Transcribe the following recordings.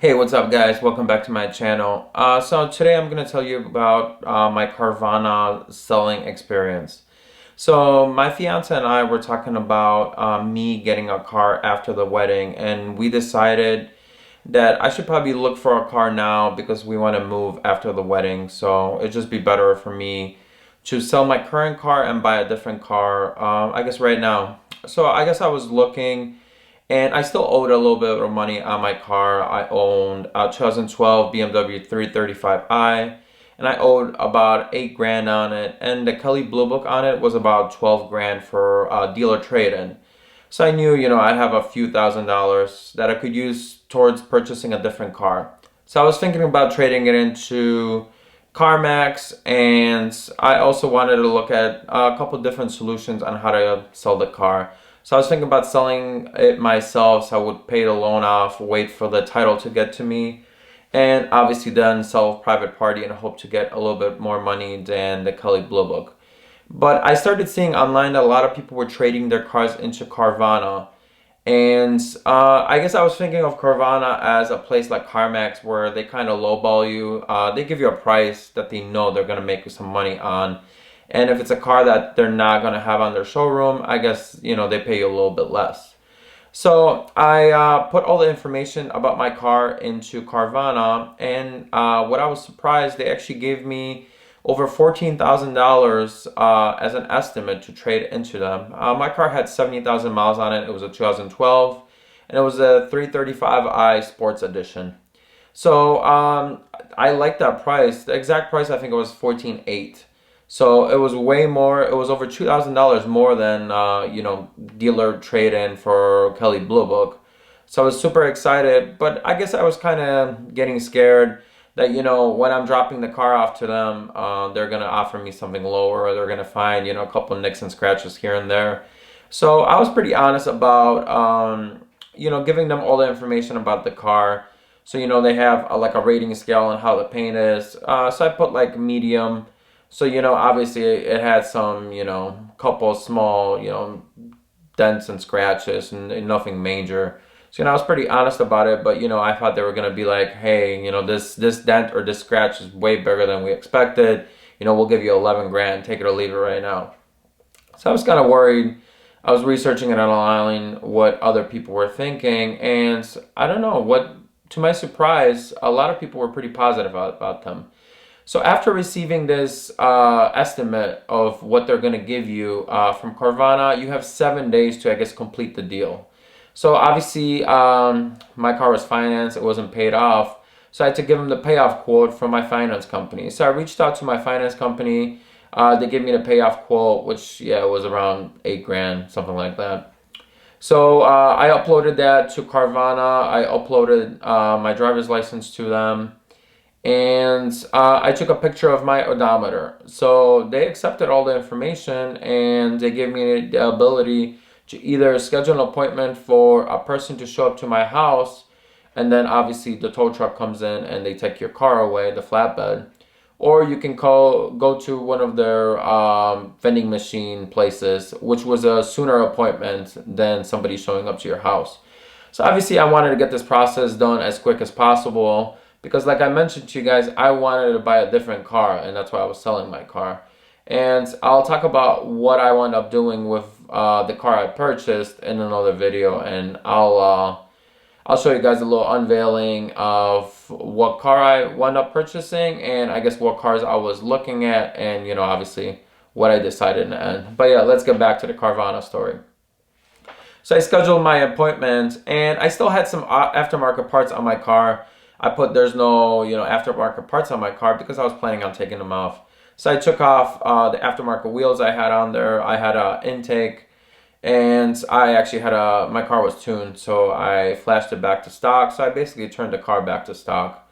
Hey, what's up guys? Welcome back to my channel. So today I'm going to tell you about my Carvana selling experience. So my fiance and I were talking about me getting a car after the wedding, and we decided that I should probably look for a car now because we want to move after the wedding. So it'd just be better for me to sell my current car and buy a different car, I guess right now. So I guess I was looking, and I still owed a little bit of money on my car. I owned a 2012 BMW 335i, and I owed about 8 grand on it. And the Kelly Blue Book on it was about 12 grand for dealer trade-in. So I knew, I'd have a few $1,000s that I could use towards purchasing a different car. So I was thinking about trading it into CarMax, and I also wanted to look at a couple different solutions on how to sell the car. So I was thinking about selling it myself, so I would pay the loan off, wait for the title to get to me, and obviously then sell private party and hope to get a little bit more money than the Kelly Blue Book. But I started seeing online that a lot of people were trading their cars into Carvana. And I guess I was thinking of Carvana as a place like CarMax where they kind of lowball you. They give you a price that they know they're going to make you some money on. And if it's a car that they're not going to have on their showroom, I guess, they pay you a little bit less. So I put all the information about my car into Carvana, and what I was surprised, they actually gave me over $14,000 as an estimate to trade into them. My car had 70,000 miles on it. It was a 2012, and it was a 335i Sports Edition. So I like that price. The exact price, I think it was 14.8. So it was way more. It was over $2,000 more than dealer trade-in for Kelly Blue Book. So I was super excited, but I guess I was kind of getting scared that when I'm dropping the car off to them, they're gonna offer me something lower, or they're gonna find a couple of nicks and scratches here and there. So I was pretty honest about giving them all the information about the car. So they have like a rating scale on how the paint is. So I put like medium. So, obviously it had some, couple small, dents and scratches, and nothing major. So, I was pretty honest about it, but, I thought they were going to be like, hey, this dent or this scratch is way bigger than we expected. We'll give you 11 grand, take it or leave it right now. So I was kind of worried. I was researching it online, what other people were thinking, and I don't know, to my surprise, a lot of people were pretty positive about them. So after receiving this estimate of what they're going to give you from Carvana, you have 7 days to, I guess, complete the deal. So obviously, my car was financed. It wasn't paid off. So I had to give them the payoff quote from my finance company. So I reached out to my finance company. They gave me the payoff quote, which, yeah, was around 8 grand, something like that. So I uploaded that to Carvana. I uploaded my driver's license to them. And I took a picture of my odometer. So they accepted all the information, and they gave me the ability to either schedule an appointment for a person to show up to my house, and then obviously the tow truck comes in and they take your car away, the flatbed, or you can go to one of their vending machine places, which was a sooner appointment than somebody showing up to your house. So obviously I wanted to get this process done as quick as possible, because like I mentioned to you guys, I wanted to buy a different car, and that's why I was selling my car. And I'll talk about what I wound up doing with the car I purchased in another video, and I'll show you guys a little unveiling of what car I wound up purchasing, and I guess what cars I was looking at, and obviously what I decided in the end. But yeah, let's get back to the Carvana story. So I scheduled my appointment, and I still had some aftermarket parts on my car. I put there's no aftermarket parts on my car because I was planning on taking them off. So I took off the aftermarket wheels I had on there. I had an intake, and I actually had my car was tuned, so I flashed it back to stock. So I basically turned the car back to stock.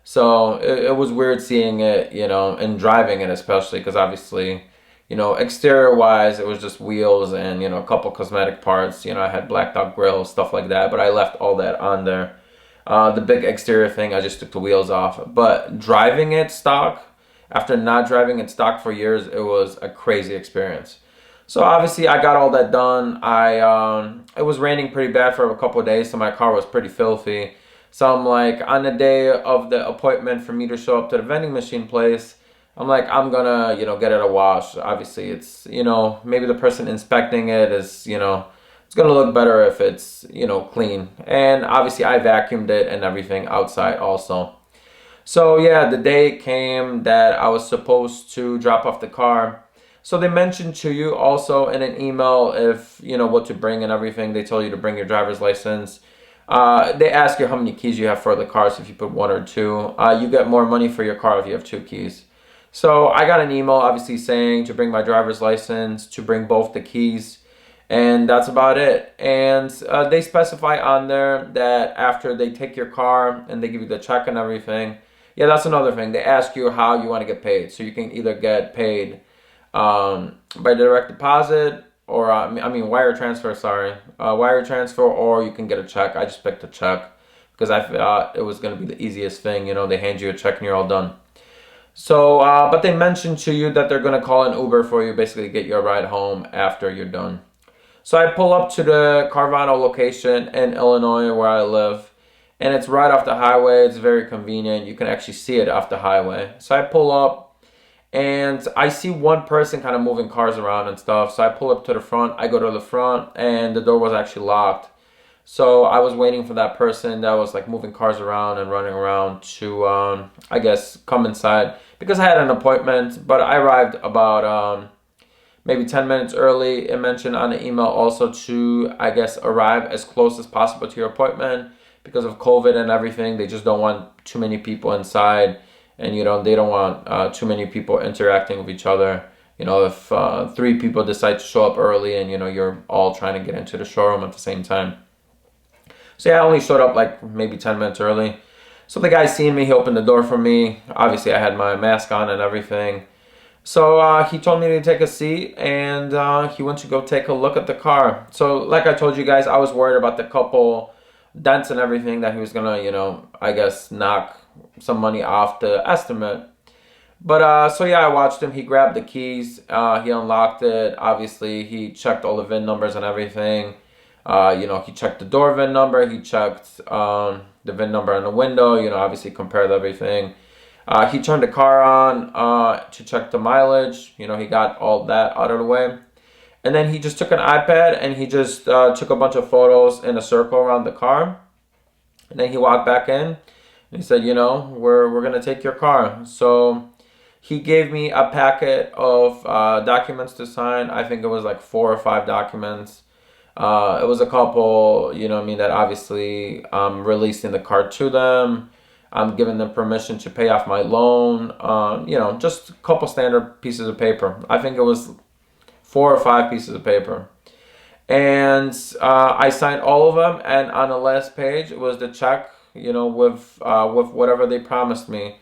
So it was weird seeing it, and driving it, especially because obviously, exterior wise, it was just wheels and, a couple cosmetic parts. I had blacked out grills, stuff like that, but I left all that on there. The big exterior thing, I just took the wheels off. But driving it stock, after not driving it stock for years, it was a crazy experience. So obviously I got all that done. It was raining pretty bad for a couple of days, so my car was pretty filthy. So I'm like, on the day of the appointment for me to show up to the vending machine place, I'm like, I'm gonna, get it a wash. Obviously, it's, maybe the person inspecting it is, it's gonna look better if it's, clean. And obviously, I vacuumed it and everything outside also. So yeah, the day came that I was supposed to drop off the car. So they mentioned to you also in an email if what to bring and everything. They tell you to bring your driver's license. They ask you how many keys you have for the car. So if you put one or two, you get more money for your car if you have two keys. So I got an email obviously saying to bring my driver's license, to bring both the keys, and that's about it. And they specify on there that after they take your car and they give you the check and everything, yeah, that's another thing. They ask you how you want to get paid. So you can either get paid by direct deposit or, wire transfer, sorry. Wire transfer, or you can get a check. I just picked a check because I thought it was going to be the easiest thing. They hand you a check and you're all done. So, but they mentioned to you that they're going to call an Uber for you, basically get you a ride home after you're done. So I pull up to the Carvana location in Illinois where I live, and it's right off the highway. It's very convenient. You can actually see it off the highway. So I pull up, and I see one person kind of moving cars around and stuff. So I pull up to the front. I go to the front, and the door was actually locked. So I was waiting for that person that was like moving cars around and running around to, I guess, come inside because I had an appointment. But I arrived about maybe 10 minutes early. It mentioned on the email also to, I guess, arrive as close as possible to your appointment because of COVID and everything. They just don't want too many people inside, and they don't want too many people interacting with each other. If three people decide to show up early and you're all trying to get into the showroom at the same time. So yeah, I only showed up like maybe 10 minutes early. So the guy seen me, he opened the door for me. Obviously I had my mask on and everything. So he told me to take a seat, and he went to go take a look at the car. So like I told you guys, I was worried about the couple dents and everything that he was gonna, I guess knock some money off the estimate. But so yeah, I watched him. He grabbed the keys, he unlocked it. Obviously he checked all the VIN numbers and everything. He checked the door VIN number. He checked the VIN number on the window. Obviously compared everything. He turned the car on to check the mileage. He got all that out of the way. And then he just took an iPad and he just took a bunch of photos in a circle around the car. And then he walked back in and he said, we're going to take your car. So he gave me a packet of documents to sign. I think it was like 4 or 5 documents. It was a couple, that obviously I'm releasing the car to them. I'm giving them permission to pay off my loan. Just a couple standard pieces of paper. I think it was 4 or 5 pieces of paper. And I signed all of them. And on the last page, it was the check, with whatever they promised me.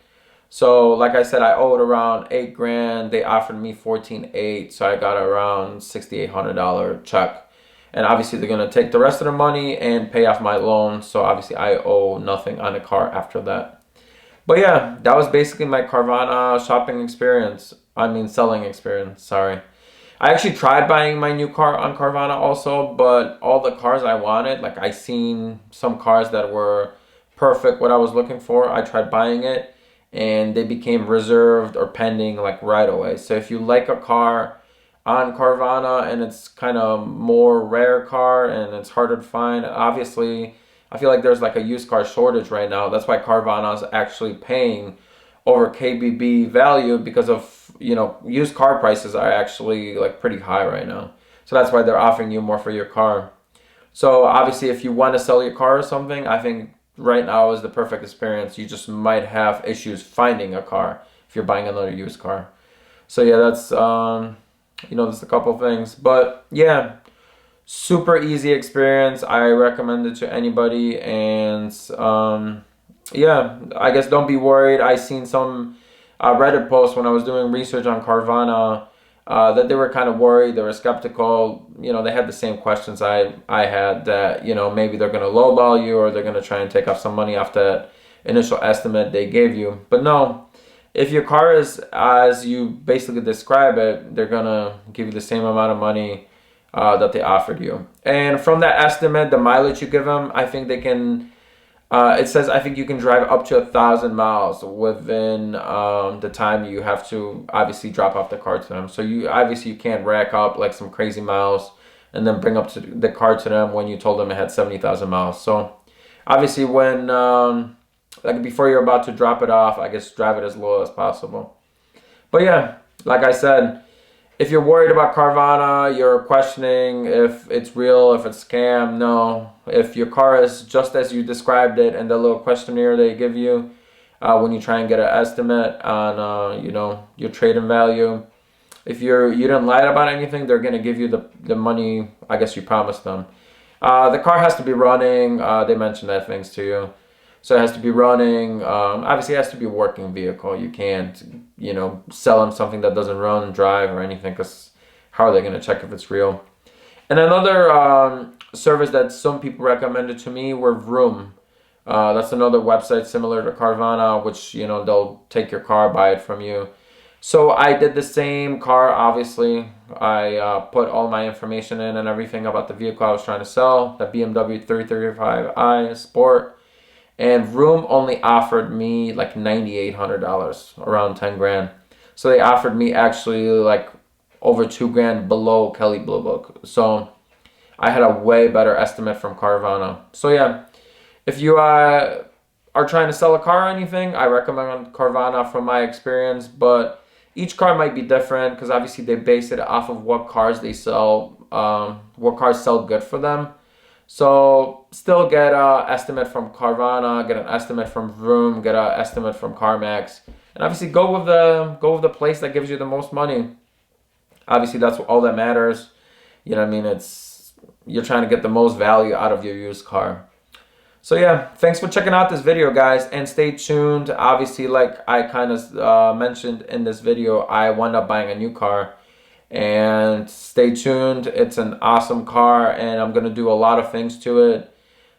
So like I said, I owed around $8 grand. They offered me $14,800. So I got around $6,800 check. And obviously they're going to take the rest of the money and pay off my loan. So obviously I owe nothing on the car after that. But yeah, that was basically my Carvana shopping experience. Selling experience, sorry. I actually tried buying my new car on Carvana also, but all the cars I wanted, like I seen some cars that were perfect what I was looking for. I tried buying it and they became reserved or pending like right away. So if you like a car on Carvana and it's kind of more rare car and it's harder to find, obviously I feel like there's like a used car shortage right now. That's why Carvana is actually paying over KBB value because of used car prices are actually like pretty high right now. So that's why they're offering you more for your car. So obviously if you want to sell your car or something, I think right now is the perfect experience. You just might have issues finding a car if you're buying another used car. So yeah, that's just a couple of things. But yeah, super easy experience. I recommend it to anybody. And yeah, I guess don't be worried. I seen some Reddit posts when I was doing research on Carvana that they were kind of worried. They were skeptical. They had the same questions I had, that maybe they're going to lowball you or they're going to try and take off some money off that initial estimate they gave you. But no, if your car is as you basically describe it, they're going to give you the same amount of money that they offered you. And from that estimate, the mileage you give them, I think they can It says I think you can drive up to 1,000 miles within the time you have to obviously drop off the car to them. So you can't rack up like some crazy miles and then bring up to the car to them when you told them it had 70,000 miles. So obviously when like before you're about to drop it off, I guess drive it as low as possible. But yeah, like I said, if you're worried about Carvana, you're questioning if it's real, if it's scam, no. If your car is just as you described it in the little questionnaire they give you when you try and get an estimate on your trade-in value, if you didn't lie about anything, they're gonna give you the money I guess you promised them. The car has to be running. They mentioned that things to you. So it has to be running. Obviously, it has to be a working vehicle. You can't, sell them something that doesn't run, drive, or anything, because how are they going to check if it's real? And another service that some people recommended to me were Vroom. That's another website similar to Carvana, which, they'll take your car, buy it from you. So I did the same car, obviously. I put all my information in and everything about the vehicle I was trying to sell, the BMW 335i Sport. And Vroom only offered me like $9,800, around 10 grand. So they offered me actually like over 2 grand below Kelley Blue Book. So I had a way better estimate from Carvana. So yeah, if you are trying to sell a car or anything, I recommend Carvana from my experience. But each car might be different because obviously they base it off of what cars they sell, what cars sell good for them. So still get an estimate from Carvana, get an estimate from Vroom, get an estimate from CarMax, and obviously go with the place that gives you the most money. Obviously, that's all that matters. You know what I mean? It's you're trying to get the most value out of your used car. So yeah, thanks for checking out this video, guys, and stay tuned. Obviously, like I kind of mentioned in this video, I wound up buying a new car. And stay tuned. It's an awesome car, and I'm gonna do a lot of things to it.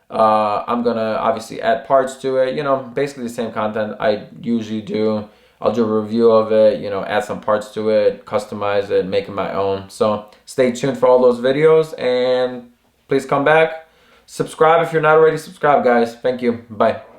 I'm gonna obviously add parts to it, basically the same content I usually do. I'll do a review of it, add some parts to it, customize it, make it my own. So stay tuned for all those videos, and please come back. Subscribe if you're not already subscribed, guys. Thank you. Bye.